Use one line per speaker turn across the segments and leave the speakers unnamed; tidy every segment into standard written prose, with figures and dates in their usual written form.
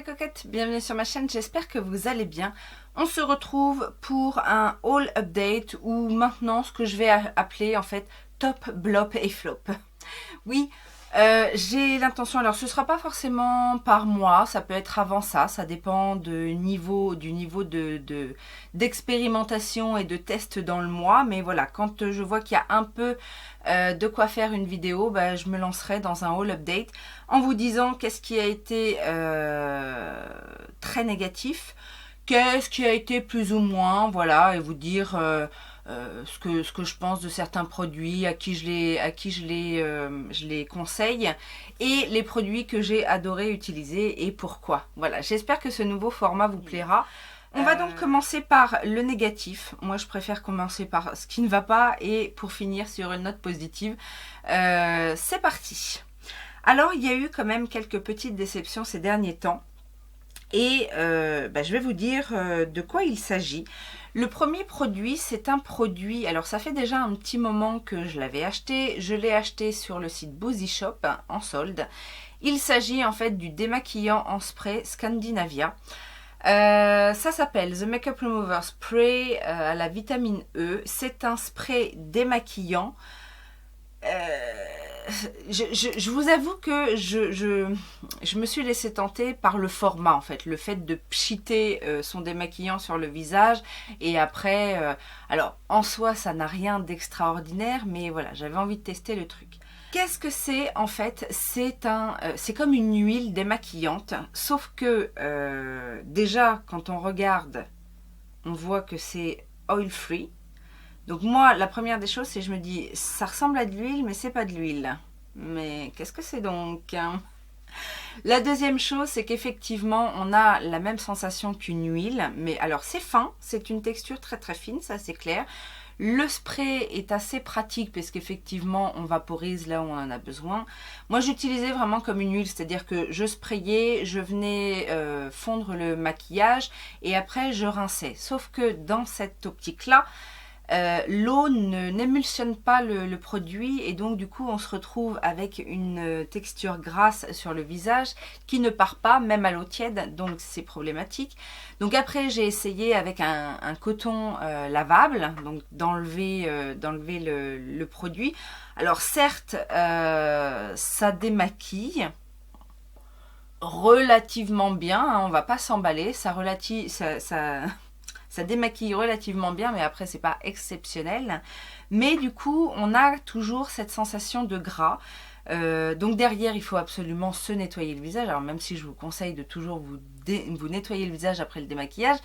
les coquettes, bienvenue sur ma chaîne, j'espère que vous allez bien. On se retrouve pour un haul update ou maintenant ce que je vais appeler en fait top, blop et flop. Oui, j'ai l'intention, alors ce sera pas forcément par mois, ça peut être avant ça dépend du niveau d'expérimentation et de test dans le mois, mais voilà, quand je vois qu'il y a un peu de quoi faire une vidéo, bah, je me lancerai dans un haul update en vous disant qu'est-ce qui a été très négatif, qu'est-ce qui a été plus ou moins, voilà, et vous dire ce que je pense de certains produits, à qui je les conseille, et les produits que j'ai adoré utiliser et pourquoi. Voilà, j'espère que ce nouveau format vous plaira. On va donc commencer par le négatif. Moi, je préfère commencer par ce qui ne va pas et pour finir sur une note positive. C'est parti. Alors, il y a eu quand même quelques petites déceptions ces derniers temps. Et je vais vous dire de quoi il s'agit. Le premier produit, c'est un produit, alors ça fait déjà un petit moment que je l'avais acheté. Je l'ai acheté sur le site Boozy Shop en solde. Il s'agit en fait du démaquillant en spray Scandinavia. Ça s'appelle The Makeup Remover Spray à la vitamine E. C'est un spray démaquillant. Je vous avoue que je me suis laissée tenter par le format en fait, le fait de pchiter son démaquillant sur le visage et après, alors en soi ça n'a rien d'extraordinaire mais voilà, j'avais envie de tester le truc. Qu'est-ce que c'est en fait? C'est comme une huile démaquillante, sauf que déjà quand on regarde, on voit que c'est oil free. Donc moi, la première des choses, c'est que je me dis, ça ressemble à de l'huile, mais c'est pas de l'huile. Mais qu'est-ce que c'est donc? La deuxième chose, c'est qu'effectivement, on a la même sensation qu'une huile, mais alors c'est fin, c'est une texture très très fine, ça c'est clair. Le spray est assez pratique parce qu'effectivement, on vaporise là où on en a besoin. Moi, j'utilisais vraiment comme une huile, c'est-à-dire que je sprayais, je venais fondre le maquillage et après je rinçais. Sauf que dans cette optique-là, l'eau n'émulsionne pas le produit et donc du coup on se retrouve avec une texture grasse sur le visage qui ne part pas même à l'eau tiède, donc c'est problématique. Donc après j'ai essayé avec un coton lavable, donc d'enlever le produit. Alors certes ça démaquille relativement bien, hein, on va pas s'emballer, ça démaquille relativement bien, mais après c'est pas exceptionnel. Mais du coup, on a toujours cette sensation de gras. Donc derrière, il faut absolument se nettoyer le visage. Alors même si je vous conseille de toujours vous nettoyer le visage après le démaquillage,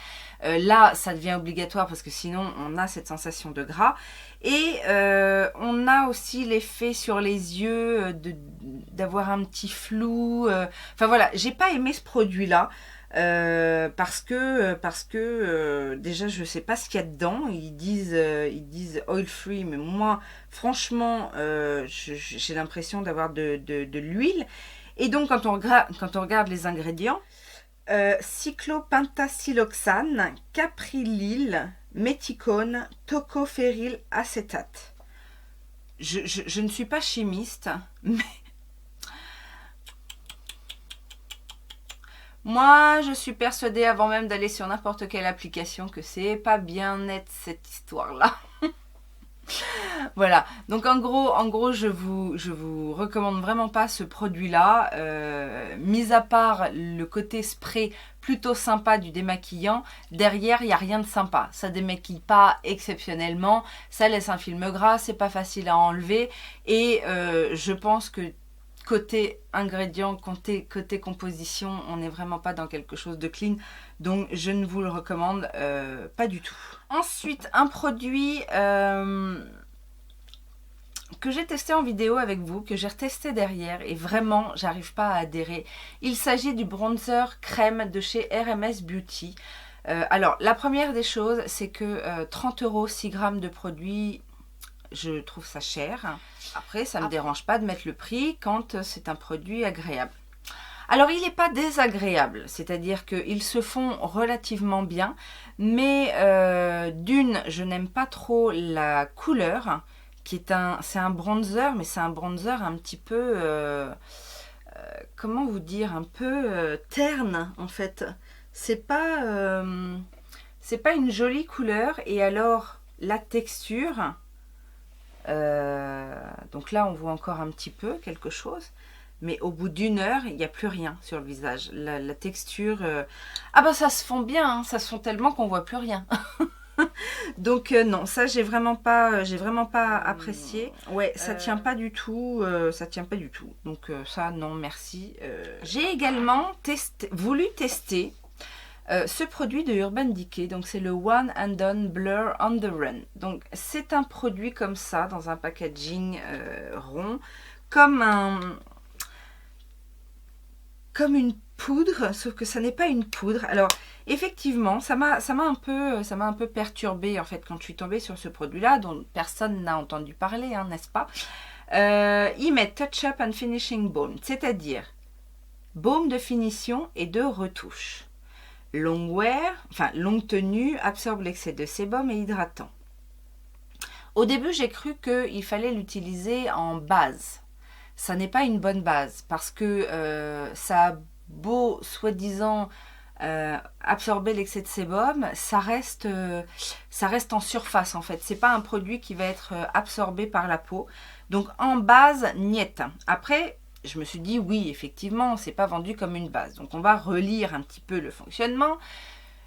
là ça devient obligatoire parce que sinon on a cette sensation de gras. Et on a aussi l'effet sur les yeux d'avoir un petit flou. Enfin voilà, j'ai pas aimé ce produit-là. Parce que déjà je sais pas ce qu'il y a dedans, ils disent oil free, mais moi franchement j'ai l'impression d'avoir de l'huile. Et donc quand on regarde les ingrédients, cyclopentasiloxane, caprylyl, méthicone, tocophéryl acétate. Je ne suis pas chimiste, mais moi, je suis persuadée avant même d'aller sur n'importe quelle application que c'est pas bien net cette histoire-là. Voilà, donc en gros, je vous recommande vraiment pas ce produit-là. Mis à part le côté spray plutôt sympa du démaquillant, derrière il n'y a rien de sympa. Ça démaquille pas exceptionnellement, ça laisse un film gras, c'est pas facile à enlever et je pense que côté ingrédients, côté composition, on n'est vraiment pas dans quelque chose de clean. Donc, je ne vous le recommande pas du tout. Ensuite, un produit que j'ai testé en vidéo avec vous, que j'ai retesté derrière et vraiment, j'arrive pas à adhérer. Il s'agit du bronzer crème de chez RMS Beauty. Alors, la première des choses, c'est que 30 €, 6 grammes de produit, je trouve ça cher. Après, ça ne me dérange pas de mettre le prix quand c'est un produit agréable. Alors, il n'est pas désagréable, c'est-à-dire qu'ils se font relativement bien, mais d'une, je n'aime pas trop la couleur, c'est un bronzer, mais c'est un bronzer un petit peu comment vous dire, un peu terne en fait. C'est pas une jolie couleur. Et alors la texture, donc là on voit encore un petit peu quelque chose, mais au bout d'une heure il n'y a plus rien sur le visage. La texture, ah bah ça se fond bien, hein, ça se fond tellement qu'on voit plus rien. Donc non, ça j'ai vraiment pas apprécié. Ouais, ça tient pas du tout, ça tient pas du tout. Donc ça non merci. J'ai également voulu tester ce produit de Urban Decay. Donc c'est le One and Done Blur on the Run. Donc c'est un produit comme ça dans un packaging rond, comme une poudre, sauf que ça n'est pas une poudre. Alors effectivement, ça m'a un peu perturbée en fait quand je suis tombée sur ce produit-là, dont personne n'a entendu parler, hein, n'est-ce pas? Ils mettent Touch Up and Finishing Balm, c'est-à-dire baume de finition et de retouche. Long wear, enfin longue tenue, absorbe l'excès de sébum et hydratant. Au début, j'ai cru qu'il fallait l'utiliser en base. Ça n'est pas une bonne base parce que ça a beau soi-disant absorber l'excès de sébum, ça reste en surface en fait. C'est pas un produit qui va être absorbé par la peau. Donc en base, niet. Après, je me suis dit oui, effectivement, c'est pas vendu comme une base. Donc on va relire un petit peu le fonctionnement.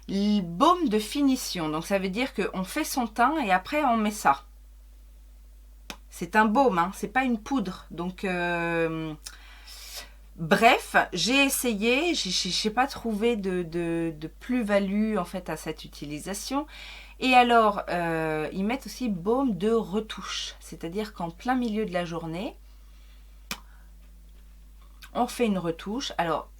Le baume de finition, donc ça veut dire qu'on fait son teint et après on met ça. C'est un baume, hein, c'est pas une poudre. Donc, bref, j'ai essayé, j'ai pas trouvé de plus-value en fait à cette utilisation. Et alors, ils mettent aussi baume de retouche, c'est-à-dire qu'en plein milieu de la journée, on fait une retouche. Alors,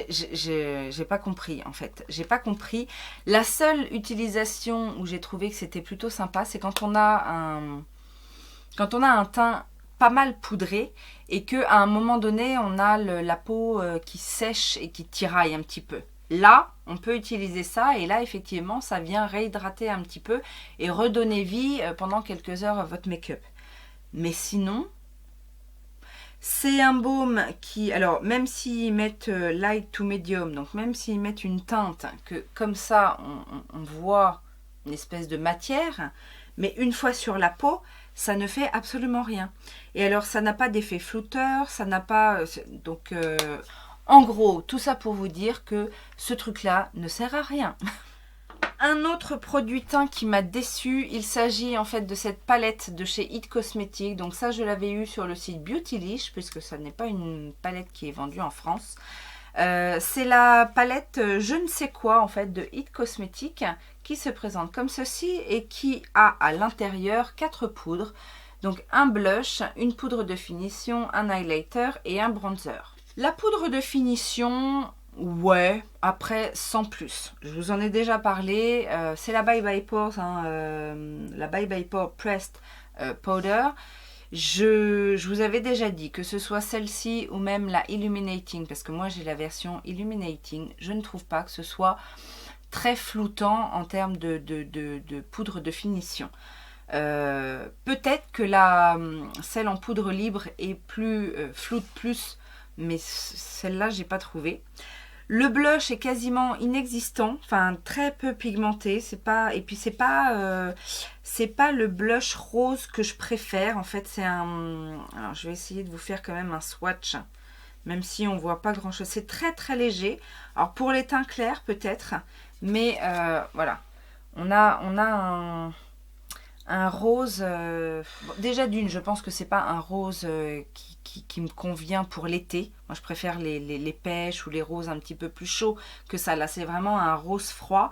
j'ai pas compris en fait. J'ai pas compris. La seule utilisation où j'ai trouvé que c'était plutôt sympa, c'est quand on a un teint pas mal poudré et que à un moment donné on a la peau qui sèche et qui tiraille un petit peu. Là, on peut utiliser ça et là effectivement ça vient réhydrater un petit peu et redonner vie pendant quelques heures à votre make-up. Mais sinon, c'est un baume qui, alors même s'ils mettent light to medium, donc même s'ils mettent une teinte, que comme ça on voit une espèce de matière, mais une fois sur la peau, ça ne fait absolument rien. Et alors ça n'a pas d'effet flouteur, ça n'a pas... Donc en gros, tout ça pour vous dire que ce truc-là ne sert à rien. Un autre produit teint qui m'a déçu, il s'agit en fait de cette palette de chez It Cosmetics. Donc ça, je l'avais eu sur le site Beautylish, puisque ça n'est pas une palette qui est vendue en France. C'est la palette je ne sais quoi en fait de It Cosmetics qui se présente comme ceci et qui a à l'intérieur 4 poudres. Donc un blush, une poudre de finition, un highlighter et un bronzer. La poudre de finition... ouais, après sans plus. Je vous en ai déjà parlé. C'est la Bye Bye Pores, hein, la Bye Bye Pore Pressed Powder. Je vous avais déjà dit que ce soit celle-ci ou même la Illuminating, parce que moi j'ai la version Illuminating, je ne trouve pas que ce soit très floutant en termes de poudre de finition. Peut-être que celle en poudre libre est plus floute plus, mais celle-là j'ai pas trouvé. Le blush est quasiment inexistant, enfin très peu pigmenté, et puis c'est pas le blush rose que je préfère. En fait, c'est alors je vais essayer de vous faire quand même un swatch, même si on voit pas grand chose. C'est très très léger. Alors pour les teints clairs peut-être, mais voilà, on a un rose. Bon, déjà d'une, je pense que c'est pas un rose qui me convient pour l'été. Moi, je préfère les pêches ou les roses un petit peu plus chauds que ça. Là, c'est vraiment un rose froid,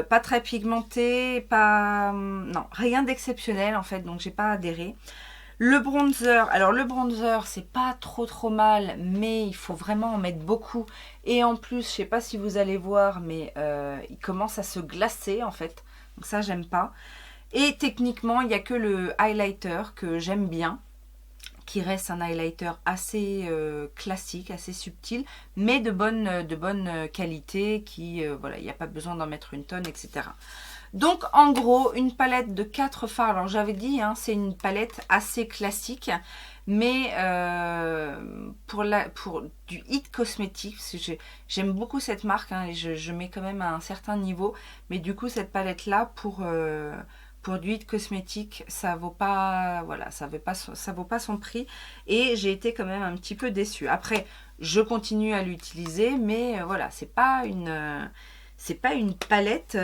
pas très pigmenté, non, rien d'exceptionnel en fait. Donc, j'ai pas adhéré. Le bronzer, alors le bronzer, c'est pas trop mal, mais il faut vraiment en mettre beaucoup. Et en plus, je sais pas si vous allez voir, mais il commence à se glacer en fait. Donc ça, j'aime pas. Et techniquement, il n'y a que le highlighter que j'aime bien, qui reste un highlighter assez classique, assez subtil, mais de bonne qualité, voilà, il n'y a pas besoin d'en mettre une tonne, etc. Donc en gros, une palette de 4 fards. Alors j'avais dit, hein, c'est une palette assez classique. Mais pour du It Cosmetics, j'aime beaucoup cette marque, hein, et je mets quand même à un certain niveau. Mais du coup, cette palette-là, pour du It Cosmetics, ça vaut pas, voilà, ça vaut pas son prix. Et j'ai été quand même un petit peu déçue. Après, je continue à l'utiliser, mais voilà, c'est pas une palette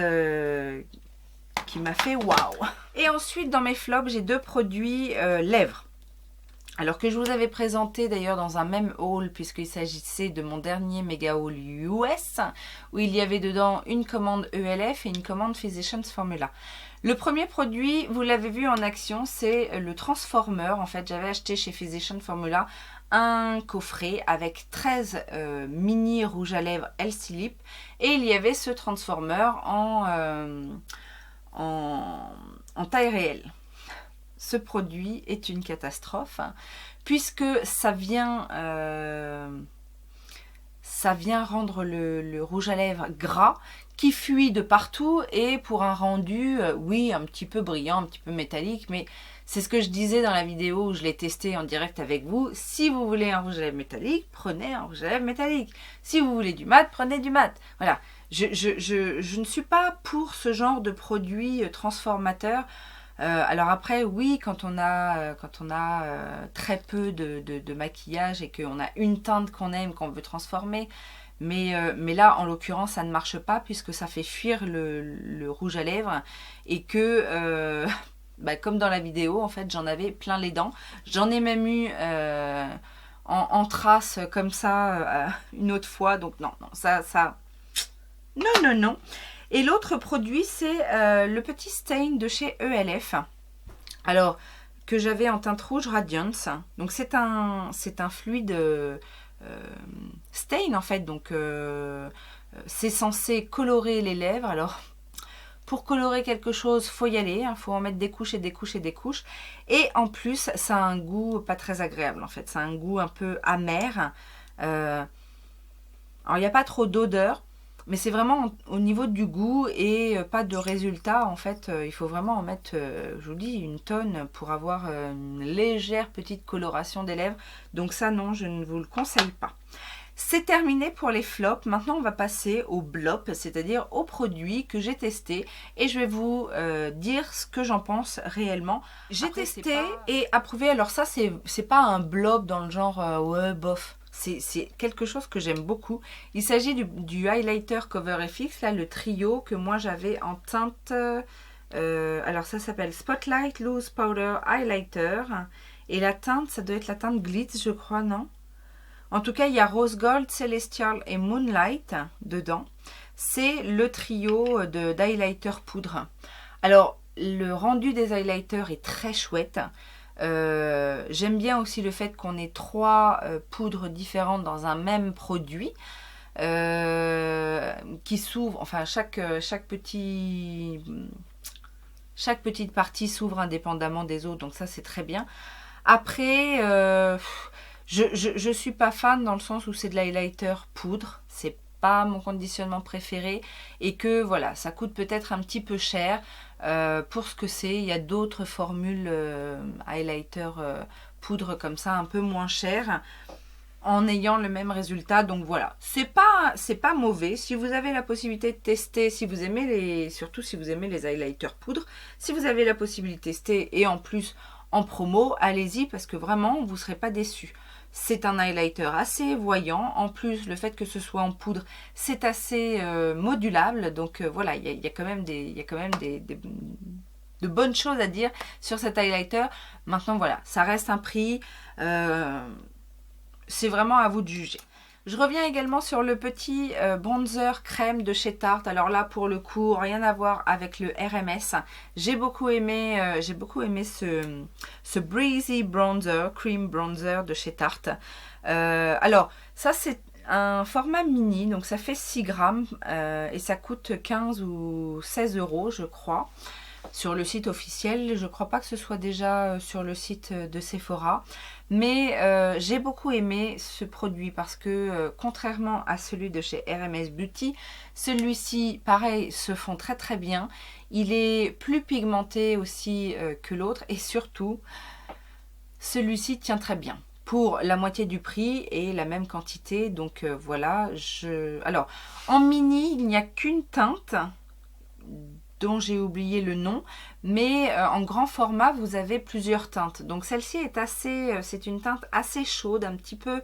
qui m'a fait waouh. Et ensuite, dans mes flops, j'ai 2 produits lèvres. Alors que je vous avais présenté d'ailleurs dans un même haul, puisqu'il s'agissait de mon dernier méga haul US, où il y avait dedans une commande ELF et une commande Physicians Formula. Le premier produit, vous l'avez vu en action, c'est le Transformer. En fait, j'avais acheté chez Physicians Formula un coffret avec 13 mini rouges à lèvres Elsie Lip, et il y avait ce Transformer en taille réelle. Ce produit est une catastrophe, hein, puisque ça vient rendre le rouge à lèvres gras qui fuit de partout, et pour un rendu, oui, un petit peu brillant, un petit peu métallique, mais c'est ce que je disais dans la vidéo où je l'ai testé en direct avec vous. Si vous voulez un rouge à lèvres métallique, prenez un rouge à lèvres métallique. Si vous voulez du mat, prenez du mat. Voilà, je ne suis pas pour ce genre de produit transformateur. Alors après, oui, quand on a très peu de maquillage et qu'on a une teinte qu'on aime, qu'on veut transformer, mais là, en l'occurrence, ça ne marche pas puisque ça fait fuir le rouge à lèvres, et que, comme dans la vidéo, en fait, j'en avais plein les dents. J'en ai même eu en trace comme ça une autre fois, donc non, non. Et l'autre produit, c'est le petit stain de chez ELF. Alors, que j'avais en teinte rouge Radiance. Donc, c'est un fluide stain, en fait. Donc, c'est censé colorer les lèvres. Alors, pour colorer quelque chose, faut y aller. Il faut en mettre des couches et des couches et des couches. Et en plus, ça a un goût pas très agréable, en fait. Ça a un goût un peu amer. Alors, il n'y a pas trop d'odeur. Mais c'est vraiment au niveau du goût et pas de résultat. En fait, il faut vraiment en mettre, je vous dis, une tonne pour avoir une légère petite coloration des lèvres. Donc ça, non, je ne vous le conseille pas. C'est terminé pour les flops. Maintenant, on va passer aux blops, c'est-à-dire aux produits que j'ai testés. Et je vais vous dire ce que j'en pense réellement. J'ai testé et approuvé. Alors ça, c'est pas un blop dans le genre ouais, bof. C'est quelque chose que j'aime beaucoup. Il s'agit du highlighter Cover FX, là, le trio que moi j'avais en teinte. Alors ça s'appelle Spotlight Loose Powder Highlighter. Et la teinte, ça doit être la teinte Glitz, je crois, non? En tout cas, il y a Rose Gold, Celestial et Moonlight dedans. C'est le trio d'highlighter poudre. Alors, le rendu des highlighters est très chouette. J'aime bien aussi le fait qu'on ait 3 poudres différentes dans un même produit qui s'ouvrent, enfin chaque petite partie s'ouvre indépendamment des autres, donc ça c'est très bien. Après, je suis pas fan dans le sens où c'est de l'highlighter poudre, c'est pas mon conditionnement préféré, et que voilà, ça coûte peut-être un petit peu cher pour ce que c'est. Il y a d'autres formules highlighter poudre comme ça, un peu moins chères, en ayant le même résultat. Donc voilà, c'est pas mauvais. Si vous avez la possibilité de tester, si vous aimez surtout si vous aimez les highlighters poudre, si vous avez la possibilité de tester et en plus en promo, allez-y, parce que vraiment vous ne serez pas déçus. C'est un highlighter assez voyant. En plus, le fait que ce soit en poudre, c'est assez modulable. Donc voilà, il y a quand même de bonnes choses à dire sur cet highlighter. Maintenant, voilà, ça reste un prix. C'est vraiment à vous de juger. Je reviens également sur le petit bronzer crème de chez Tarte. Alors là, pour le coup, rien à voir avec le RMS. J'ai beaucoup aimé ce Breezy Bronzer, Cream Bronzer de chez Tarte. Alors, ça c'est un format mini, donc ça fait 6 grammes et ça coûte 15 ou 16 euros, je crois. sur le site officiel. Je ne crois pas que ce soit déjà sur le site de Sephora. Mais j'ai beaucoup aimé ce produit parce que contrairement à celui de chez RMS Beauty, celui-ci, pareil, se fond très très bien. Il est plus pigmenté aussi que l'autre et surtout, celui-ci tient très bien. Pour la moitié du prix et la même quantité. Donc voilà, alors en mini, il n'y a qu'une teinte dont j'ai oublié le nom, mais en grand format, vous avez plusieurs teintes. Donc celle-ci est assez, c'est une teinte assez chaude, un petit peu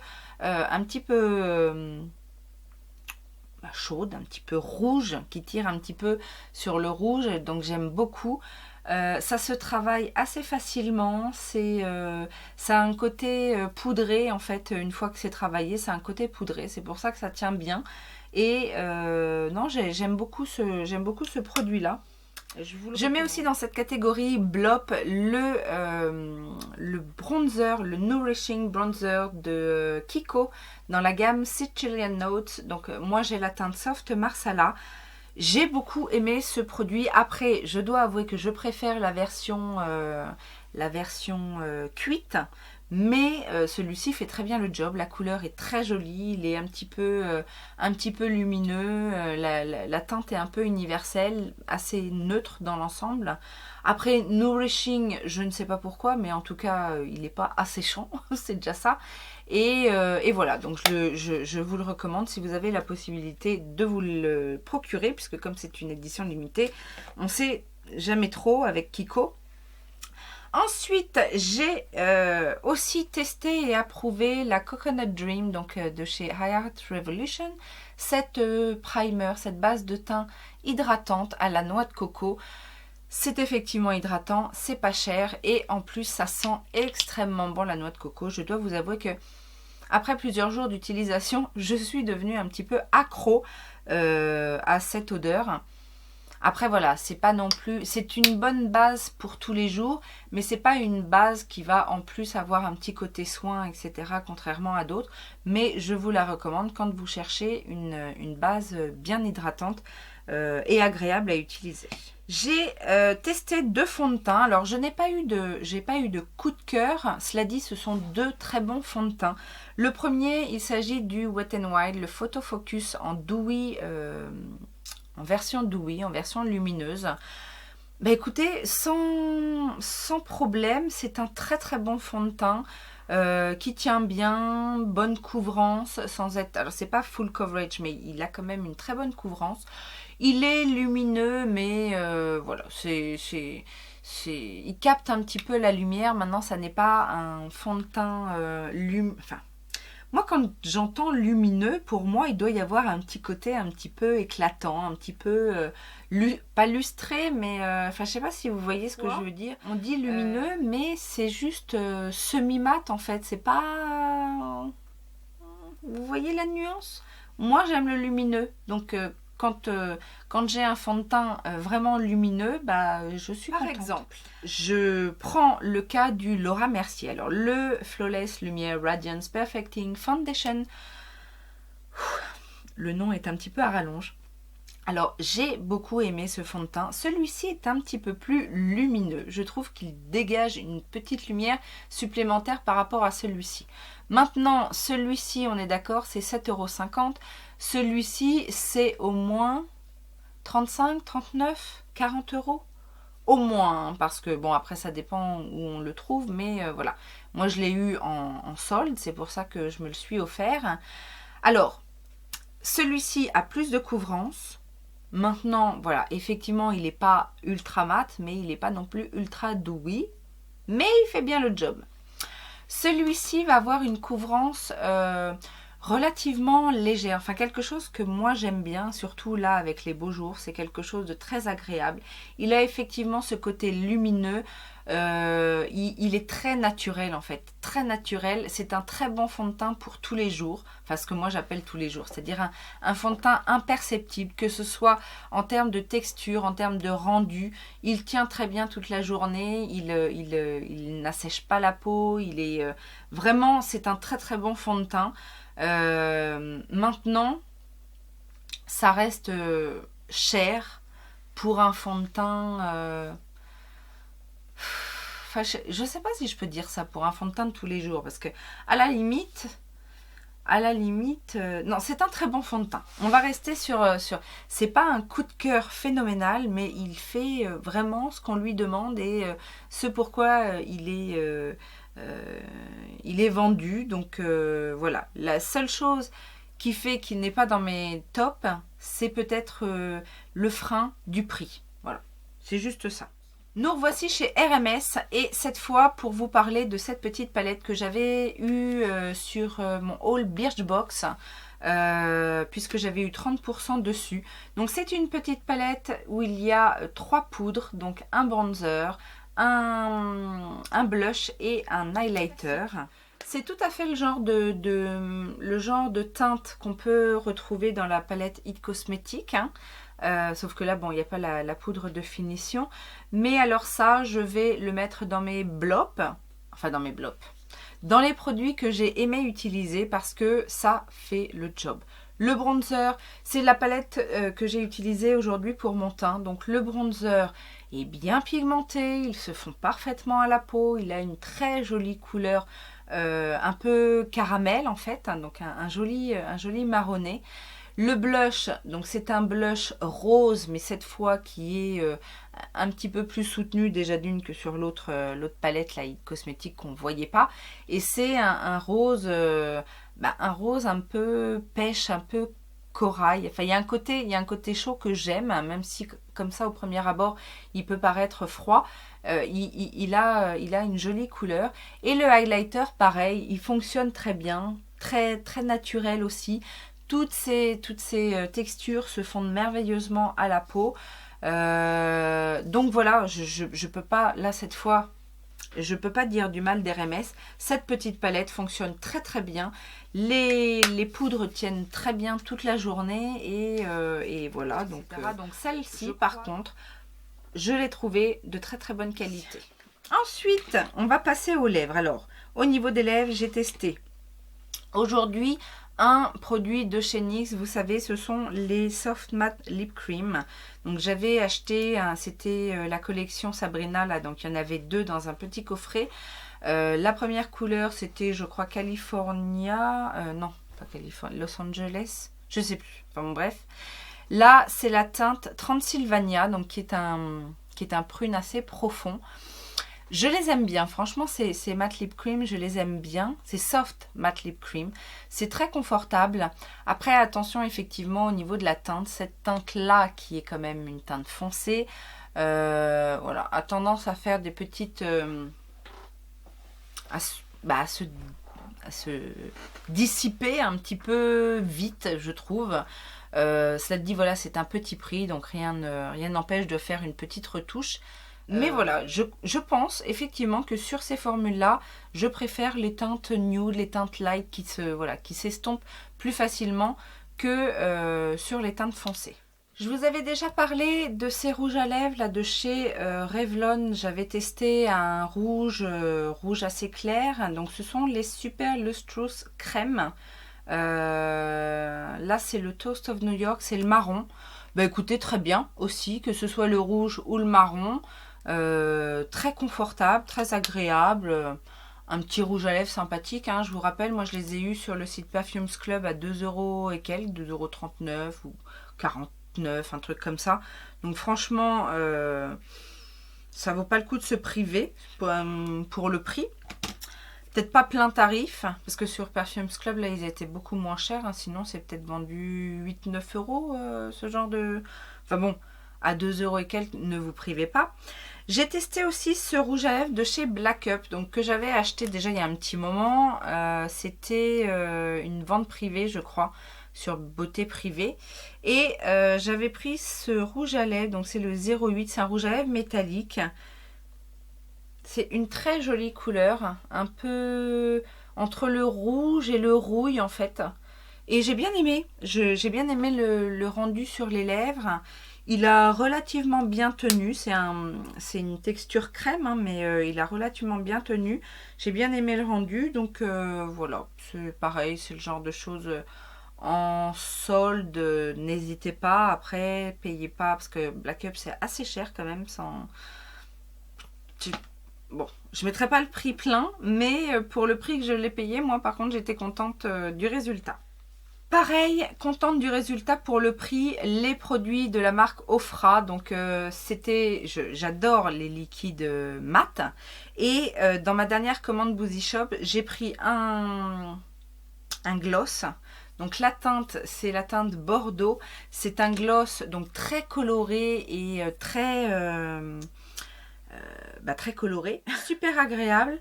chaude, un petit peu rouge, qui tire un petit peu sur le rouge, donc j'aime beaucoup. Ça se travaille assez facilement, ça a un côté poudré en fait, une fois que c'est travaillé, c'est un côté poudré, c'est pour ça que ça tient bien. Et non, j'aime beaucoup ce produit-là. Je mets aussi dans cette catégorie Blop le bronzer, le Nourishing Bronzer de Kiko dans la gamme Sicilian Notes. Donc moi j'ai la teinte Soft Marsala. J'ai beaucoup aimé ce produit. Après, je dois avouer que je préfère la version cuite. Mais celui-ci fait très bien le job. La couleur est très jolie. Il est un petit peu lumineux. La teinte est un peu universelle, assez neutre dans l'ensemble. Après, Nourishing, je ne sais pas pourquoi, mais en tout cas, il n'est pas asséchant. C'est déjà ça. Et voilà, donc je vous le recommande si vous avez la possibilité de vous le procurer, puisque comme c'est une édition limitée, on ne sait jamais trop avec Kiko. Ensuite, j'ai aussi testé et approuvé la Coconut Dream, donc de chez Heart Revolution. Cette primer, cette base de teint hydratante à la noix de coco. C'est effectivement hydratant, c'est pas cher et en plus ça sent extrêmement bon la noix de coco. Je dois vous avouer que après plusieurs jours d'utilisation, je suis devenue un petit peu accro à cette odeur. Après voilà, c'est pas non plus, c'est une bonne base pour tous les jours, mais c'est pas une base qui va en plus avoir un petit côté soin, etc. contrairement à d'autres. Mais je vous la recommande quand vous cherchez une base bien hydratante et agréable à utiliser. J'ai testé 2 fonds de teint. Alors je n'ai pas eu de coup de cœur. Cela dit, ce sont 2 très bons fonds de teint. Le premier, il s'agit du Wet n Wild, le Photo Focus en dewy. En version dewy, en version lumineuse. Bah écoutez, sans problème, c'est un très très bon fond de teint qui tient bien, bonne couvrance, sans être... Alors c'est pas full coverage, mais il a quand même une très bonne couvrance. Il est lumineux, mais voilà, il capte un petit peu la lumière. Maintenant, ça n'est pas un fond de teint enfin, moi, quand j'entends lumineux, pour moi, il doit y avoir un petit côté un petit peu éclatant, un petit peu, pas lustré, mais enfin, je sais pas si vous voyez ce que je veux dire. On dit lumineux, mais c'est juste semi-mat en fait. C'est pas... Vous voyez la nuance? Moi, j'aime le lumineux. Donc, quand j'ai un fond de teint vraiment lumineux, bah, je suis contente. Par exemple, je prends le cas du Laura Mercier. Alors, le Flawless Lumière Radiance Perfecting Foundation. Le nom est un petit peu à rallonge. Alors, j'ai beaucoup aimé ce fond de teint. Celui-ci est un petit peu plus lumineux. Je trouve qu'il dégage une petite lumière supplémentaire par rapport à celui-ci. Maintenant, celui-ci, on est d'accord, c'est 7,50 €. Celui-ci, c'est au moins 35, 39, 40 €. Au moins, hein, parce que, bon, après, ça dépend où on le trouve, mais voilà. Moi, je l'ai eu en solde, c'est pour ça que je me le suis offert. Alors, celui-ci a plus de couvrance. Maintenant, voilà, effectivement, il n'est pas ultra mat, mais il n'est pas non plus ultra dewy. Mais il fait bien le job. Celui-ci va avoir une couvrance relativement légère. Enfin, quelque chose que moi j'aime bien, surtout là avec les beaux jours. C'est quelque chose de très agréable. Il a effectivement ce côté lumineux. Il est très naturel en fait, très naturel. C'est un très bon fond de teint pour tous les jours, enfin ce que moi j'appelle tous les jours, c'est-à-dire un fond de teint imperceptible, que ce soit en termes de texture, en termes de rendu. Il tient très bien toute la journée, il n'assèche pas la peau, il est vraiment, c'est un très très bon fond de teint. Maintenant, ça reste cher pour un fond de teint enfin, je sais pas si je peux dire ça pour un fond de teint de tous les jours, parce que à la limite, non, c'est un très bon fond de teint. On va rester sur c'est pas un coup de cœur phénoménal, mais il fait vraiment ce qu'on lui demande et ce pourquoi il est vendu. Donc voilà, la seule chose qui fait qu'il n'est pas dans mes tops, c'est peut-être le frein du prix. Voilà, c'est juste ça. Nous revoici chez RMS et cette fois pour vous parler de cette petite palette que j'avais eue sur mon haul Birchbox puisque j'avais eu 30% dessus. Donc c'est une petite palette où il y a 3 poudres, donc un bronzer, un blush et un highlighter. C'est tout à fait le genre de teinte qu'on peut retrouver dans la palette It Cosmetics, hein. Sauf que là, bon, il n'y a pas la poudre de finition. Mais alors ça, je vais le mettre dans mes blops. Enfin, dans mes blops. Dans les produits que j'ai aimé utiliser parce que ça fait le job. Le bronzer, c'est la palette que j'ai utilisée aujourd'hui pour mon teint. Donc le bronzer est bien pigmenté. Ils se font parfaitement à la peau. Il a une très jolie couleur. Un peu caramel en fait. Hein, donc un joli marronné. Le blush, donc c'est un blush rose, mais cette fois qui est un petit peu plus soutenu déjà d'une que sur l'autre palette, la It Cosmetics qu'on ne voyait pas. Et c'est un rose un peu pêche, un peu corail. Enfin, il y a un côté chaud que j'aime, hein, même si comme ça au premier abord, il peut paraître froid. Il a une jolie couleur. Et le highlighter, pareil, il fonctionne très bien, très, très naturel aussi. Toutes ces textures se fondent merveilleusement à la peau. Donc voilà, je peux pas, là cette fois, je peux pas dire du mal d'RMS. Cette petite palette fonctionne très très bien. Les poudres tiennent très bien toute la journée et voilà. Donc celle-ci par contre, je l'ai trouvée de très très bonne qualité. Ensuite, on va passer aux lèvres. Alors, au niveau des lèvres, j'ai testé aujourd'hui un produit de chez NYX, vous savez, ce sont les Soft Matte Lip Cream. Donc j'avais acheté, c'était la collection Sabrina, là, donc il y en avait 2 dans un petit coffret. La première couleur, c'était, je crois, California, non, pas California, Los Angeles, je sais plus, enfin bon, bref. Là, c'est la teinte Transylvania, donc qui est un prune assez profond. Je les aime bien, franchement, ces matte lip cream, je les aime bien. C'est soft matte lip cream. C'est très confortable. Après, attention, effectivement, au niveau de la teinte, cette teinte-là, qui est quand même une teinte foncée, voilà, a tendance à faire des petites... à se dissiper un petit peu vite, je trouve. Cela dit, voilà, c'est un petit prix, donc rien n'empêche de faire une petite retouche. Mais voilà, je pense effectivement que sur ces formules-là, je préfère les teintes nude, les teintes light qui s'estompent plus facilement que sur les teintes foncées. Je vous avais déjà parlé de ces rouges à lèvres là de chez Revlon. J'avais testé un rouge assez clair. Donc ce sont les Super Lustrous Crème. Là c'est le Toast of New York, c'est le marron. Bah écoutez, très bien aussi, que ce soit le rouge ou le marron. Très confortable, très agréable, un petit rouge à lèvres sympathique, hein. Je vous rappelle, moi je les ai eus sur le site Perfumes Club à 2 € et quelques, 2,39 € ou 49, un truc comme ça. Donc franchement, ça vaut pas le coup de se priver pour le prix. Peut-être pas plein tarif, parce que sur Perfumes Club, là, ils étaient beaucoup moins chers, hein. Sinon, c'est peut-être vendu 8-9 €, ce genre de... Enfin bon, à 2 € et quelques, ne vous privez pas. J'ai testé aussi ce rouge à lèvres de chez Black Up, donc que j'avais acheté déjà il y a un petit moment. C'était une vente privée, je crois, sur Beauté Privée. Et j'avais pris ce rouge à lèvres, donc c'est le 08, c'est un rouge à lèvres métallique. C'est une très jolie couleur, un peu entre le rouge et le rouille en fait. Et j'ai bien aimé, j'ai bien aimé le rendu sur les lèvres. Il a relativement bien tenu, c'est une texture crème, hein, mais il a relativement bien tenu. J'ai bien aimé le rendu, donc voilà, c'est pareil, c'est le genre de choses en solde. N'hésitez pas, après, payez pas, parce que Black Up c'est assez cher quand même, bon, je ne mettrai pas le prix plein, mais pour le prix que je l'ai payé, moi par contre j'étais contente du résultat. Pareil, contente du résultat pour le prix, les produits de la marque Ofra, donc j'adore les liquides mat, et dans ma dernière commande Boozy Shop, j'ai pris un gloss. Donc la teinte, c'est la teinte Bordeaux, c'est un gloss donc très coloré et très coloré, super agréable.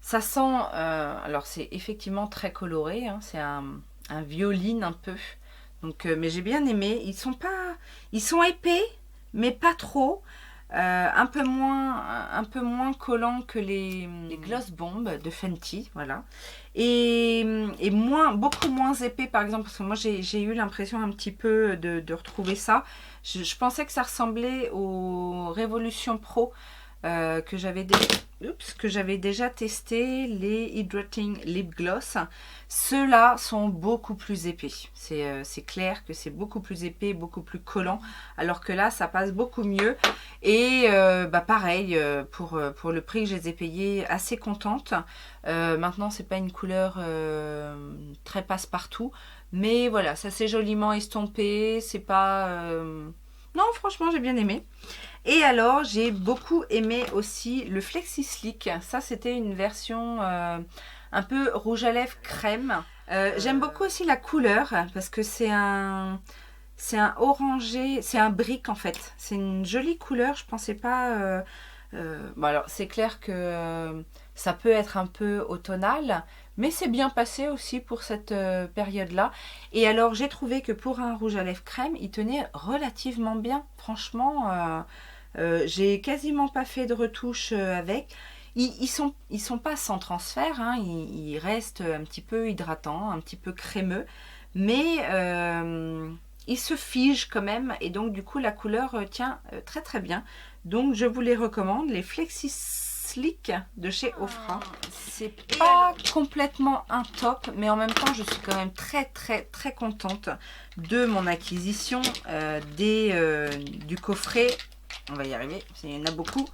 Ça sent, alors c'est effectivement très coloré, hein, c'est un violine un peu. Donc, mais j'ai bien aimé. Ils sont épais, mais pas trop. Un peu moins collants que les Gloss Bomb de Fenty, voilà. Et beaucoup moins épais, par exemple, parce que moi j'ai eu l'impression un petit peu de retrouver ça. Je pensais que ça ressemblait au Révolution Pro que j'avais déjà testé, les Hydrating Lip Gloss. Ceux-là sont beaucoup plus épais. C'est clair que c'est beaucoup plus épais, beaucoup plus collant, alors que là, ça passe beaucoup mieux. Et pareil, pour le prix que je les ai payés, assez contente. Maintenant, c'est pas une couleur très passe-partout, mais voilà, ça s'est joliment estompé. C'est pas... Non, franchement, j'ai bien aimé. Et alors, j'ai beaucoup aimé aussi le Flexi Slick. Ça, c'était une version un peu rouge à lèvres crème. J'aime beaucoup aussi la couleur parce que c'est un orangé, c'est un brick en fait. C'est une jolie couleur, je pensais pas... Bon alors, c'est clair que ça peut être un peu automnal, mais c'est bien passé aussi pour cette période-là. Et alors, j'ai trouvé que pour un rouge à lèvres crème, il tenait relativement bien. Franchement, j'ai quasiment pas fait de retouches avec. Ils sont pas sans transfert, hein. Ils restent un petit peu hydratants, un petit peu crémeux, mais ils se figent quand même. Et donc, du coup, la couleur tient très très bien. Donc, je vous les recommande, les Flexi Slick de chez Ofra. C'est pas complètement un top, mais en même temps, je suis quand même très très très contente de mon acquisition du coffret. On va y arriver, il y en a beaucoup.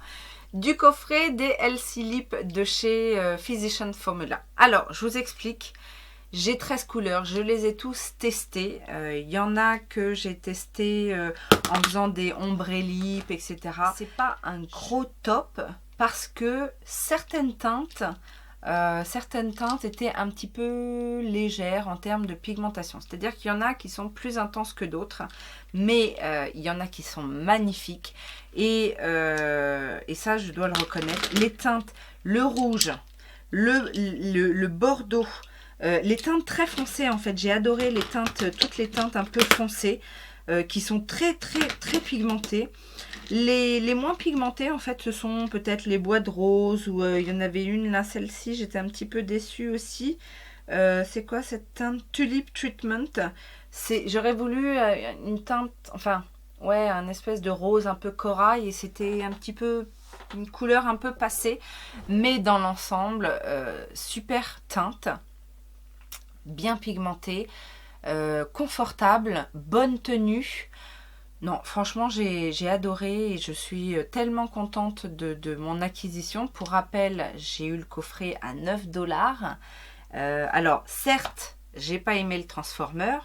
Du coffret des Elsie Lip de chez Physicians Formula. Alors, je vous explique. J'ai 13 couleurs, je les ai tous testées. Il y en a que j'ai testé en faisant des ombre lip, etc. C'est pas un gros top parce que certaines teintes étaient un petit peu légères en termes de pigmentation. C'est-à-dire qu'il y en a qui sont plus intenses que d'autres, mais il y en a qui sont magnifiques. Et ça, je dois le reconnaître. Les teintes, le rouge, le bordeaux, les teintes très foncées, en fait. J'ai adoré les teintes, toutes les teintes un peu foncées, qui sont très, très, très pigmentées. Les moins pigmentées, en fait, ce sont peut-être les bois de rose, ou il y en avait une, là, celle-ci, j'étais un petit peu déçue aussi. C'est quoi cette teinte Tulip Treatment? J'aurais voulu une teinte, enfin, ouais, un espèce de rose un peu corail, et c'était un petit peu une couleur un peu passée, mais dans l'ensemble, super teinte, bien pigmentée, confortable, bonne tenue. Non, franchement, j'ai adoré et je suis tellement contente de mon acquisition. Pour rappel, j'ai eu le coffret à 9 $. Alors, certes, j'ai pas aimé le Transformer,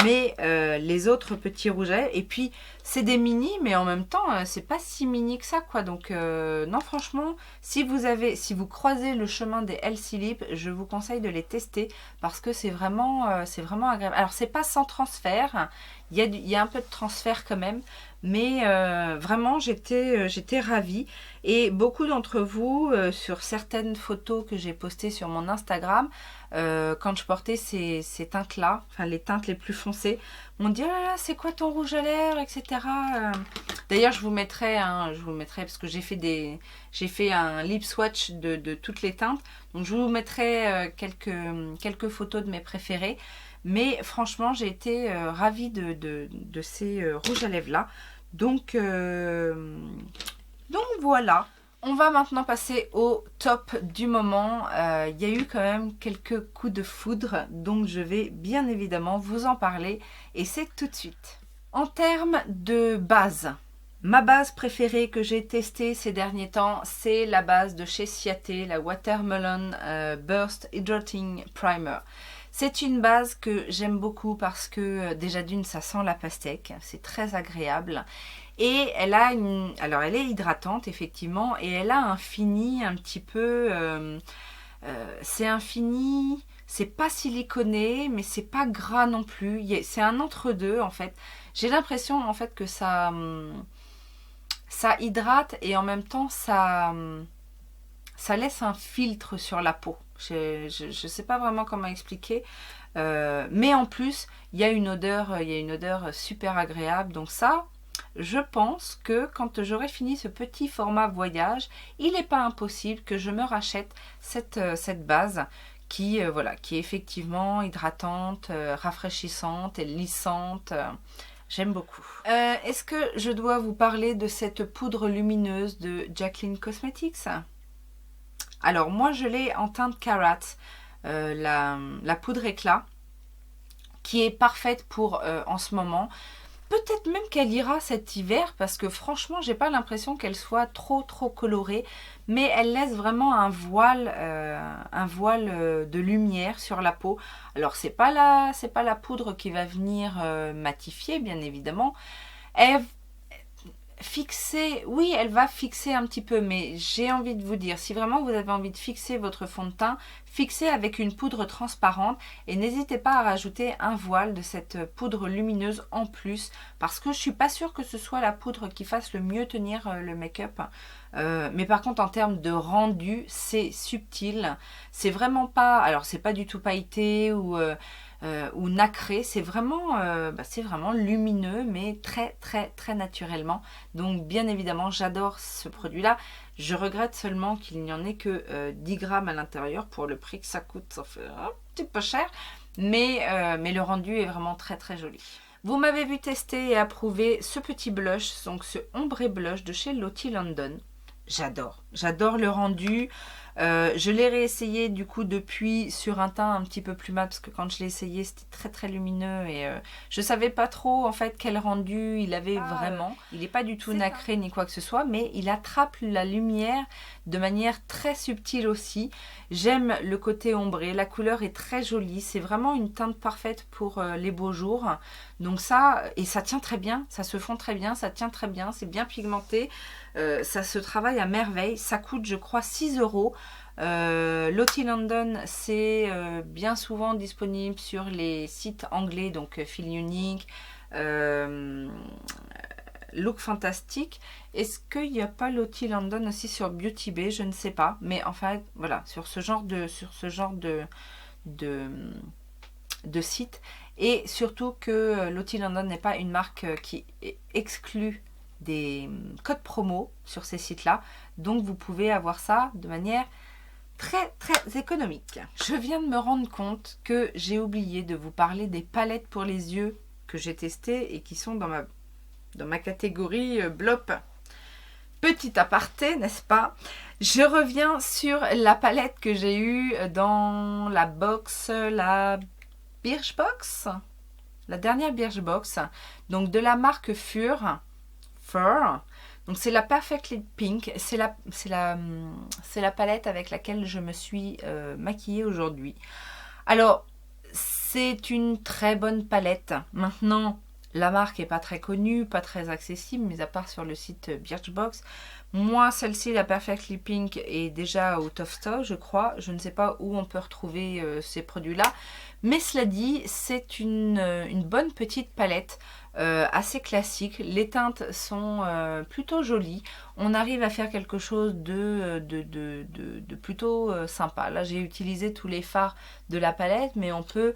mais les autres petits rouges à lèvres, et puis c'est des mini, mais en même temps, c'est pas si mini que ça, quoi. Donc, non, franchement, si vous croisez le chemin des Elsie Lip, je vous conseille de les tester parce que c'est vraiment agréable. Alors, c'est pas sans transfert. Il y a un peu de transfert quand même, mais vraiment j'étais ravie. Et beaucoup d'entre vous, sur certaines photos que j'ai postées sur mon Instagram, quand je portais ces teintes-là, enfin les teintes les plus foncées, m'ont dit: oh là là, c'est quoi ton rouge à lèvres, etc. D'ailleurs, je vous mettrai parce que j'ai fait un lip swatch de toutes les teintes, donc je vous mettrai quelques photos de mes préférés. Mais franchement, j'ai été ravie de ces rouges à lèvres là. Donc voilà. On va maintenant passer au top du moment. Il y a eu quand même quelques coups de foudre, donc je vais bien évidemment vous en parler. Et c'est tout de suite. En termes de base, Ma base préférée que j'ai testée ces derniers temps, c'est la base de chez Ciaté, la Watermelon Burst Hydrating Primer. C'est une base que j'aime beaucoup parce que déjà d'une, ça sent la pastèque, c'est très agréable. Et elle a alors elle est hydratante effectivement, et elle a un fini un petit peu... c'est un fini... C'est pas siliconé, mais c'est pas gras non plus. C'est un entre-deux en fait. J'ai l'impression en fait que ça hydrate et en même temps ça laisse un filtre sur la peau. Je sais pas vraiment comment expliquer. Mais en plus, il y a une odeur super agréable. Donc ça, je pense que quand j'aurai fini ce petit format voyage, il n'est pas impossible que je me rachète cette base qui, voilà, qui est effectivement hydratante, rafraîchissante et lissante. J'aime beaucoup. Est-ce que je dois vous parler de cette poudre lumineuse de Jaclyn Cosmetics? Alors moi je l'ai en teinte Carat, la poudre éclat, qui est parfaite pour en ce moment. Peut-être même qu'elle ira cet hiver parce que franchement j'ai pas l'impression qu'elle soit trop colorée, mais elle laisse vraiment un voile de lumière sur la peau. Alors c'est pas la poudre qui va venir matifier bien évidemment. Oui, elle va fixer un petit peu, mais j'ai envie de vous dire, si vraiment vous avez envie de fixer votre fond de teint, fixez avec une poudre transparente et n'hésitez pas à rajouter un voile de cette poudre lumineuse en plus, parce que je suis pas sûre que ce soit la poudre qui fasse le mieux tenir le make-up. Mais par contre en termes de rendu, c'est subtil, c'est vraiment pas, alors c'est pas du tout pailleté ou nacré, c'est vraiment lumineux mais très naturellement. Donc bien évidemment j'adore ce produit là. Je regrette seulement qu'il n'y en ait que 10 grammes à l'intérieur. Pour le prix que ça coûte, ça fait un petit peu cher, mais le rendu est vraiment très joli. Vous m'avez vu tester et approuver ce petit blush, donc ce ombré blush de chez Lottie London. J'adore le rendu. Je l'ai réessayé du coup depuis sur un teint un petit peu plus mat, parce que quand je l'ai essayé c'était très lumineux et je savais pas trop en fait quel rendu il avait vraiment. Il n'est pas du tout nacré ni quoi que ce soit, mais il attrape la lumière de manière très subtile aussi. J'aime le côté ombré, la couleur est très jolie, c'est vraiment une teinte parfaite pour les beaux jours. Donc ça, et ça tient très bien, ça se fond très bien, ça tient très bien, c'est bien pigmenté, ça se travaille à merveille. Ça coûte je crois 6 €. Lottie London, c'est bien souvent disponible sur les sites anglais, donc Feel Unique, Look Fantastic. Est-ce qu'il n'y a pas Lottie London aussi sur Beauty Bay? Je ne sais pas, mais enfin voilà, sur ce genre de site. Et surtout que Lottie London n'est pas une marque qui exclut des codes promo sur ces sites là, donc vous pouvez avoir ça de manière très économique. Je viens de me rendre compte que j'ai oublié de vous parler des palettes pour les yeux que j'ai testées et qui sont dans ma catégorie Blop. Petit aparté, n'est-ce pas? Je reviens sur la palette que j'ai eue dans la box, la Birchbox, la dernière Birchbox, donc de la marque Fur. Donc c'est la Perfectly Pink, c'est la palette avec laquelle je me suis maquillée aujourd'hui. Alors c'est une très bonne palette. Maintenant la marque est pas très connue, pas très accessible, mis à part sur le site Birchbox. Moi, celle-ci, la Perfectly Pink, est déjà out of stock, je crois. Je ne sais pas où on peut retrouver ces produits-là. Mais cela dit, c'est une bonne petite palette, assez classique. Les teintes sont plutôt jolies. On arrive à faire quelque chose de plutôt sympa. Là, j'ai utilisé tous les fards de la palette, mais on peut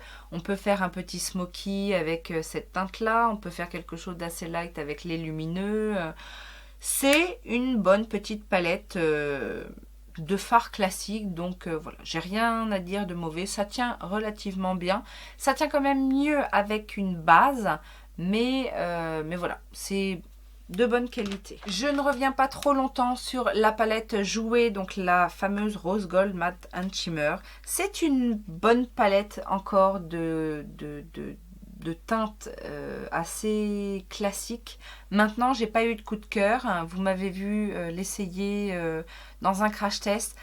faire un petit smoky avec cette teinte-là. On peut faire quelque chose d'assez light avec les lumineux. C'est une bonne petite palette de fard classique, donc voilà, j'ai rien à dire de mauvais, ça tient relativement bien, ça tient quand même mieux avec une base, mais voilà, c'est de bonne qualité. Je ne reviens pas trop longtemps sur la palette Jouer, donc la fameuse Rose Gold Matte and Shimmer. C'est une bonne palette encore de teintes assez classiques. Maintenant, j'ai pas eu de coup de cœur. Vous m'avez vu l'essayer dans un crash test.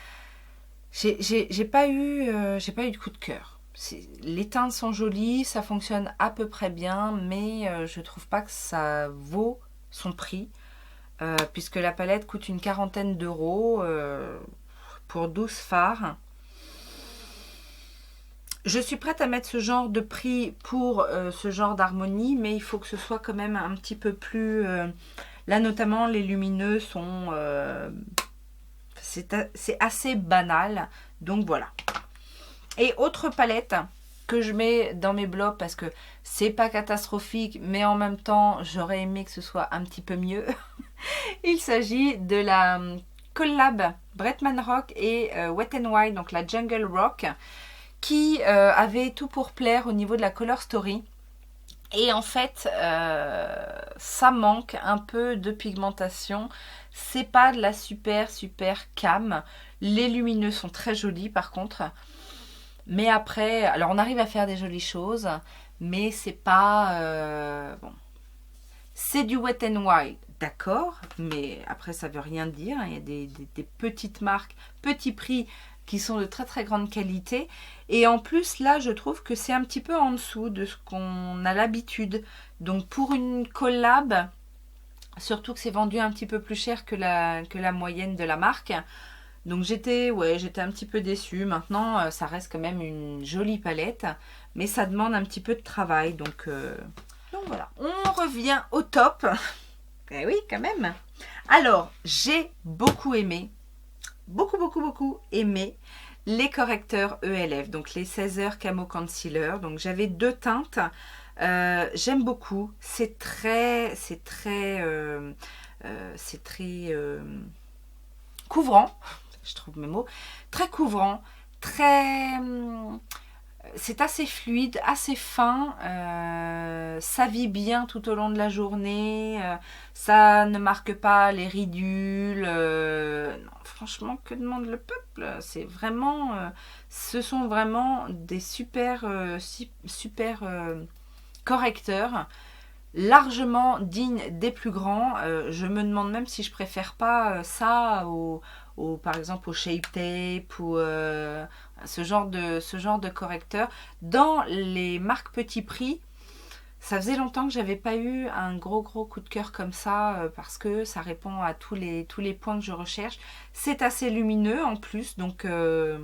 J'ai pas eu de coup de cœur. Les teintes sont jolies, ça fonctionne à peu près bien, mais je trouve pas que ça vaut son prix, puisque la palette coûte une quarantaine d'euros pour 12 fards. Je suis prête à mettre ce genre de prix pour ce genre d'harmonie, mais il faut que ce soit quand même un petit peu plus... là notamment, les lumineux sont... c'est assez banal, donc voilà. Et autre palette que je mets dans mes blogs parce que c'est pas catastrophique, mais en même temps j'aurais aimé que ce soit un petit peu mieux. Il s'agit de la collab Bretman Rock et Wet n Wild, donc la Jungle Rock, qui avait tout pour plaire au niveau de la color story. Et en fait, ça manque un peu de pigmentation. C'est pas de la super cam. Les lumineux sont très jolis par contre. Mais après, alors on arrive à faire des jolies choses, mais c'est pas... bon. C'est du Wet n Wild, d'accord, mais après ça veut rien dire. Il y a des petites marques, petits prix qui sont de très grande qualité. Et en plus, là, je trouve que c'est un petit peu en dessous de ce qu'on a l'habitude. Donc pour une collab, surtout que c'est vendu un petit peu plus cher que la moyenne de la marque. Donc j'étais un petit peu déçue. Maintenant, ça reste quand même une jolie palette, mais ça demande un petit peu de travail. Donc voilà. On revient au top. Eh oui, quand même. Alors, j'ai beaucoup aimé, beaucoup aimé les correcteurs ELF, donc les 16 heures Camo Concealer. Donc j'avais deux teintes. J'aime beaucoup. C'est très couvrant. Je trouve mes mots, très couvrant, c'est assez fluide, assez fin, ça vit bien tout au long de la journée, ça ne marque pas les ridules, non, franchement, que demande le peuple? C'est vraiment, ce sont vraiment des super correcteurs, largement dignes des plus grands. Je me demande même si je préfère pas ça par exemple au Shape Tape ou ce genre de correcteur. Dans les marques petit prix, ça faisait longtemps que j'avais pas eu un gros coup de cœur comme ça, parce que ça répond à tous les points que je recherche. C'est assez lumineux en plus, donc que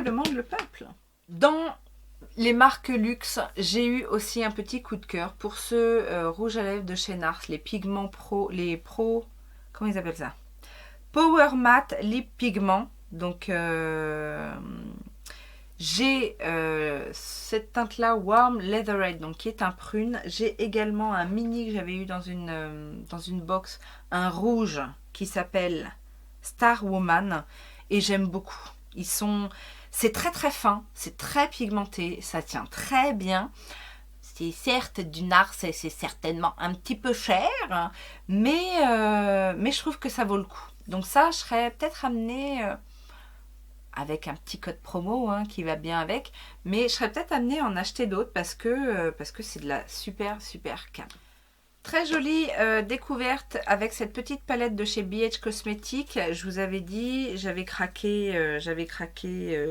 demande le peuple? Dans les marques luxe, j'ai eu aussi un petit coup de cœur pour ce rouge à lèvres de chez NARS, les pigments pro, comment ils appellent ça? Power Matte Lip Pigment. Donc j'ai cette teinte là Warm Leatherette, donc qui est un prune. J'ai également un mini que j'avais eu dans une box, un rouge qui s'appelle Star Woman, et j'aime beaucoup. C'est très fin, c'est très pigmenté, ça tient très bien. C'est certes du NARS, c'est certainement un petit peu cher, mais je trouve que ça vaut le coup. Donc ça, je serais peut-être amenée, avec un petit code promo qui va bien avec, mais je serais peut-être amenée à en acheter d'autres parce que c'est de la super cam. Très jolie découverte avec cette petite palette de chez BH Cosmetics. Je vous avais dit, j'avais craqué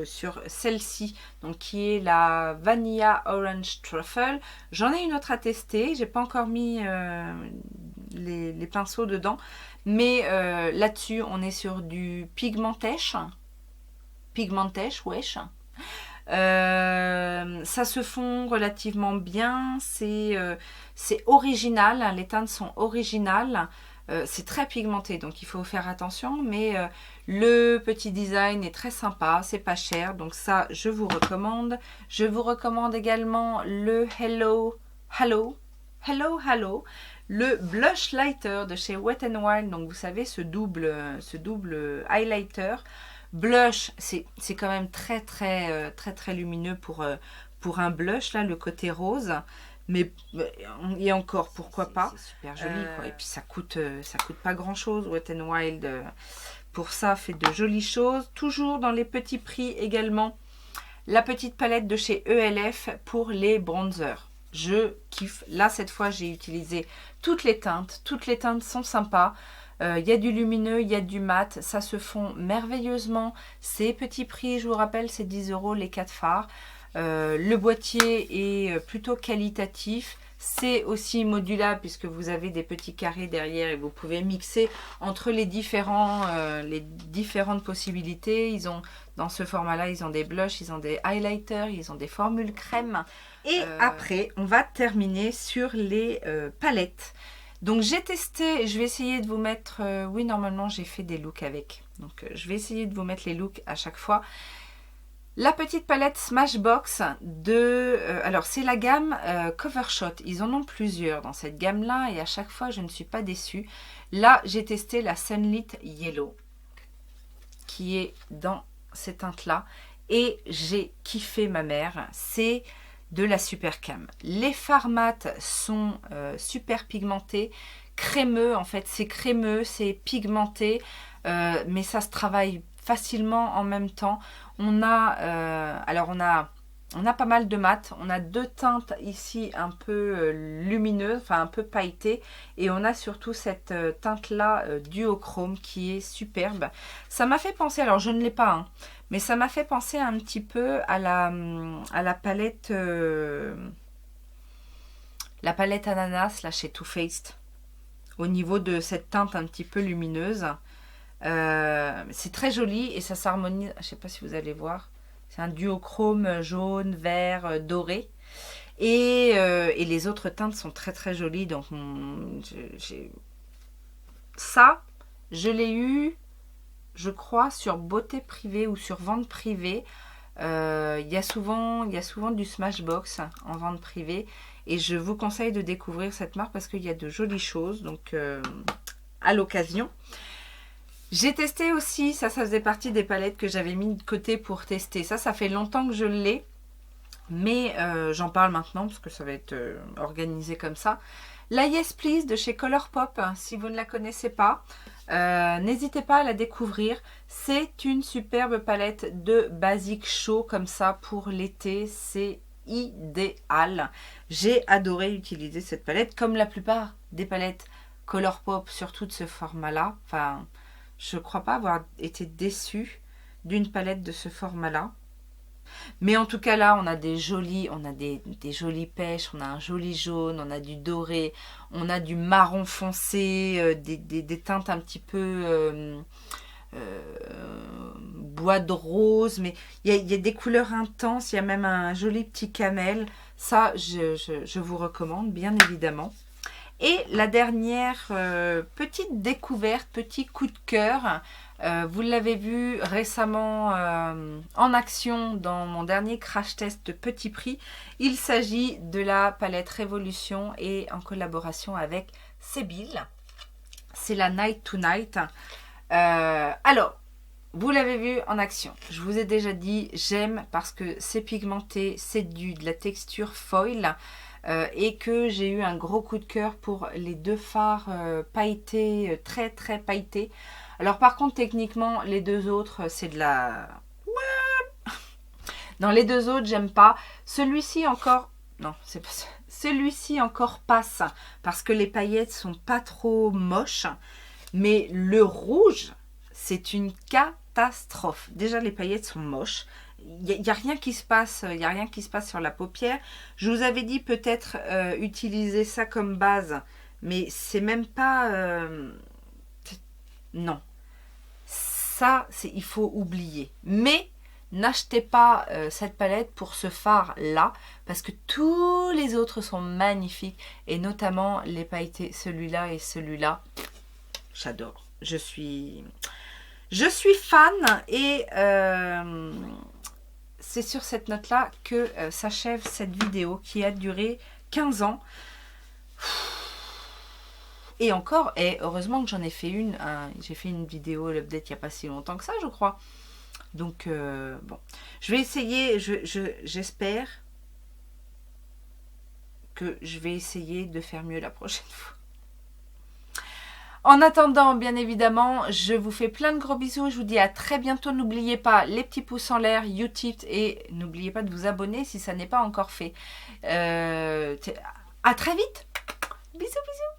sur celle-ci, donc qui est la Vanilla Orange Truffle. J'en ai une autre à tester, j'ai pas encore mis les pinceaux dedans, mais là-dessus on est sur du pigmentèche, wesh. Ça se fond relativement bien, c'est original, hein, les teintes sont originales, c'est très pigmenté donc il faut faire attention, mais le petit design est très sympa, c'est pas cher, donc ça je vous recommande. Je vous recommande également le Hello, le Blush Lighter de chez Wet n Wild, donc vous savez ce double highlighter. Blush, c'est quand même très lumineux pour un blush, là, le côté rose. Mais et encore, pourquoi pas. C'est super joli, quoi. Et puis ça coûte pas grand chose. Wet n Wild, pour ça, fait de jolies choses. Toujours dans les petits prix également. La petite palette de chez ELF pour les bronzers. je kiffe. Là, cette fois, j'ai utilisé toutes les teintes. Toutes les teintes sont sympas. Il y a du lumineux, il y a du mat. Ça se fond merveilleusement. C'est petit prix, je vous rappelle, c'est 10 € les 4 fards. Le boîtier est plutôt qualitatif. C'est aussi modulable puisque vous avez des petits carrés derrière et vous pouvez mixer entre les différentes possibilités. Ils ont, dans ce format-là, ils ont des blushs, ils ont des highlighters, ils ont des formules crème. Et après, on va terminer sur les palettes. Donc j'ai testé, je vais essayer de vous mettre... oui, normalement, j'ai fait des looks avec. Donc je vais essayer de vous mettre les looks à chaque fois. La petite palette Smashbox de... alors, c'est la gamme Covershot. Ils en ont plusieurs dans cette gamme-là et à chaque fois, je ne suis pas déçue. Là, j'ai testé la Sunlit Yellow qui est dans ces teintes-là et j'ai kiffé ma mère. C'est de la super cam. Les fards mat sont super pigmentés, crémeux en fait. C'est crémeux, c'est pigmenté, mais ça se travaille facilement en même temps. On a pas mal de mat. On a deux teintes ici un peu lumineuses, enfin un peu pailletées, et on a surtout cette teinte là duochrome qui est superbe. Ça m'a fait penser, alors je ne l'ai pas, hein, mais ça m'a fait penser un petit peu à la palette ananas là chez Too Faced, au niveau de cette teinte un petit peu lumineuse. C'est très joli et ça s'harmonise. Je ne sais pas si vous allez voir. C'est un duochrome jaune, vert, doré. Et les autres teintes sont très très jolies. Donc ça, je l'ai eu, je crois, sur Beauté Privée ou sur Vente Privée. Il y a souvent du Smashbox en vente privée. Et je vous conseille de découvrir cette marque parce qu'il y a de jolies choses. Donc à l'occasion. J'ai testé aussi, ça faisait partie des palettes que j'avais mis de côté pour tester. Ça fait longtemps que je l'ai, mais j'en parle maintenant parce que ça va être organisé comme ça. La Yes Please de chez Colourpop, si vous ne la connaissez pas, n'hésitez pas à la découvrir. C'est une superbe palette de basique chaud comme ça pour l'été. C'est idéal. J'ai adoré utiliser cette palette, comme la plupart des palettes Colourpop, surtout de ce format-là. Enfin... je ne crois pas avoir été déçue d'une palette de ce format-là. Mais en tout cas, là, on a des jolies pêches, on a un joli jaune, on a du doré, on a du marron foncé, des teintes un petit peu bois de rose. Mais il y a des couleurs intenses, il y a même un joli petit camel. Ça, je vous recommande, bien évidemment. Et la dernière petite découverte, petit coup de cœur, vous l'avez vu récemment en action dans mon dernier crash test de petit prix. Il s'agit de la palette Révolution et en collaboration avec Sébille. C'est la Night to Night. Alors, vous l'avez vu en action. Je vous ai déjà dit, j'aime parce que c'est pigmenté, c'est de la texture foil. Et que j'ai eu un gros coup de cœur pour les deux fards pailletés, très très pailletés. Alors par contre, techniquement, les deux autres, c'est de la... Non, les deux autres, j'aime pas. Celui-ci encore... Non, c'est pas ça. Celui-ci encore passe parce que les paillettes sont pas trop moches. Mais le rouge, c'est une catastrophe. Déjà, les paillettes sont moches. Il n'y a rien qui se passe, sur la paupière. Je vous avais dit peut-être utiliser ça comme base, mais c'est même pas... non. Ça, il faut oublier. Mais n'achetez pas cette palette pour ce fard-là, parce que tous les autres sont magnifiques, et notamment les pailletés, celui-là et celui-là. J'adore. Je suis fan, et... c'est sur cette note-là que s'achève cette vidéo qui a duré 15 ans. Et encore, et heureusement que j'en ai fait une. J'ai fait une vidéo, l'update, il n'y a pas si longtemps que ça, je crois. Donc, bon. Je vais essayer, j'espère que je vais essayer de faire mieux la prochaine fois. En attendant, bien évidemment, je vous fais plein de gros bisous. Je vous dis à très bientôt. N'oubliez pas les petits pouces en l'air, Utip, et n'oubliez pas de vous abonner si ça n'est pas encore fait. À très vite. Bisous, bisous.